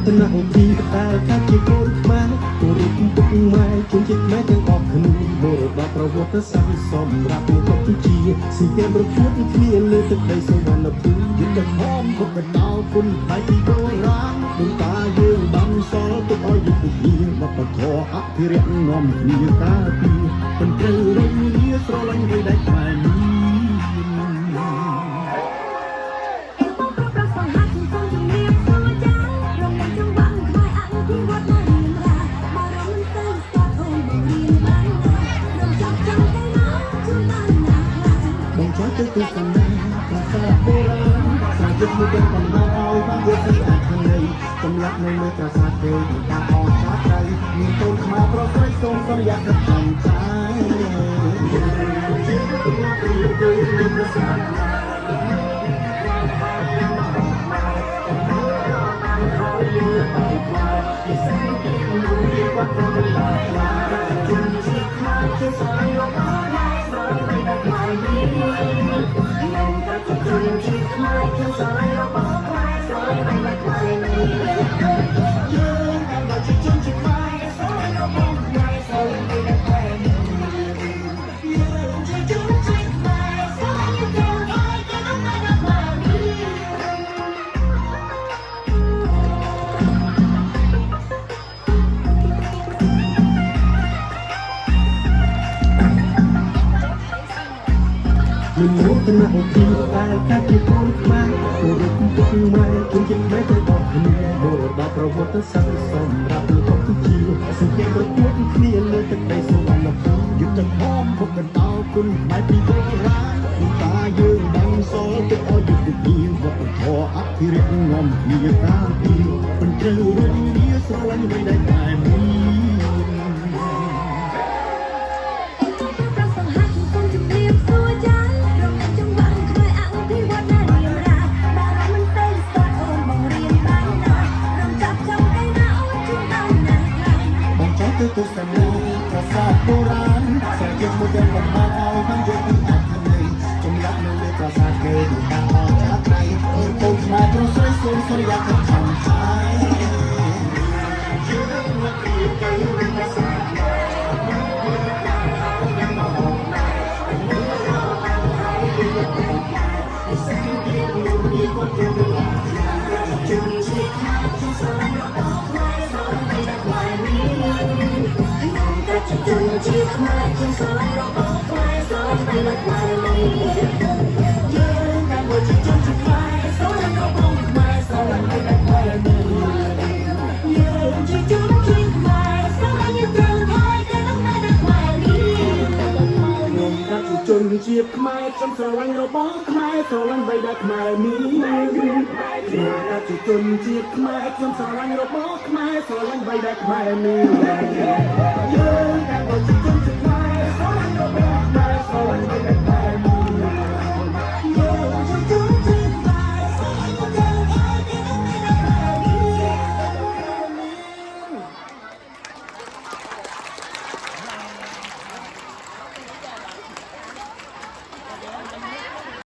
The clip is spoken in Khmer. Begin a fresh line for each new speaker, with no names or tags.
ទនាអូទីតែថាជាកូនខ្មែរគោរពពុកម៉ែជនជាតិខ្មែរទាំងអស់គ្នាមរតកប្រវត្តិសាស្ត្រសម្រាប់ប្រទេសកម្ពុជាស៊ីហ្គេមប្រកួតគ្នាលើទឹកដីសុវណ្ណភូមិយុទ្ធធម៌ពុកបណ្ដោគុណដៃពីបុរាណដូចតាយើងបានសល់ទុកឲ្យយុទ្ធវិវប្បធម៌អភិរក្សនាំគ្នាការពារមិនត្រូវរំលាស្រឡាញ់ដោយដៃខ្មែរនេះទៅទស្សនាប្រាសាទបុរាណសាយុមួយទាំងកំណត់ឲ្យបានយកពីអត្ថន័យចម្លាក់នៅលើប្រាសាទទេវតាអស្ចារ្យត្រីមានកូនខ្មែរប្រស្រីសូមសន្យាទឹកចំចាយជាទៅមកពីប្រាសាទមិនមកទៅណាអូទីតែកាជាកូនខ្មែរគោរពពុកម៉ែជនជាតិខ្មែរទាំងអស់គ្នាមរតកប្រវត្តិសាស្ត្រសម្រាប់ប្រទេសកម្ពុជាសង្កេតប្រកួតគ្នាលើទឹកដីសុវណ្ណភូមិយុទ្ធធម៌ពុកបណ្ដោគុណខ្មែរពីបុរាណដូចតាយើងបានសល់ទុកឲ្យយុទ្ធវិវប្បធម៌អភិរក្សនាំគ្នាការពារមិនត្រូវរំលាស្រឡាញ់ដោយដៃខ្មែរនេះទៅទស្សនាប្រាសាទបុរាណសាយុមួយទាំងកំណត់ឲ្យបានយកពីអត្ថន័យចម្លាក់នៅលើប្រាសាទគេដូចតាអស្ចារ្យត្រីមានកូនខ្មែរប្រស្រីសូមសន្យាទឹកចំចាយយើងមកពីទៅប្រាសាទជនជាតិខ្មែរជាស្រឡាញ់របស់ខ្មែរស្រឡាញ់តែខ្មែរនេះយើងតែមួយជាជនជាតិខ្មែរស្រឡាញ់របស់ខ្មែរស្រឡាញ់តែខ្មែរនេះយើងជាជនជាតិខ្មែរស្រឡាញ់ត្រូវហើយតែខ្មែរនេះខ្ញុំតែជាជនជាតិខ្មែរខ្ញុំស្រឡាញ់របស់ខ្មែរស្រឡាញ់បីតែខ្មែរនេះខ្ញុំតែជាជនជាតិខ្មែរខ្ញុំស្រឡាញ់របស់ខ្មែរស្រឡាញ់បីតែខ្មែរនេះ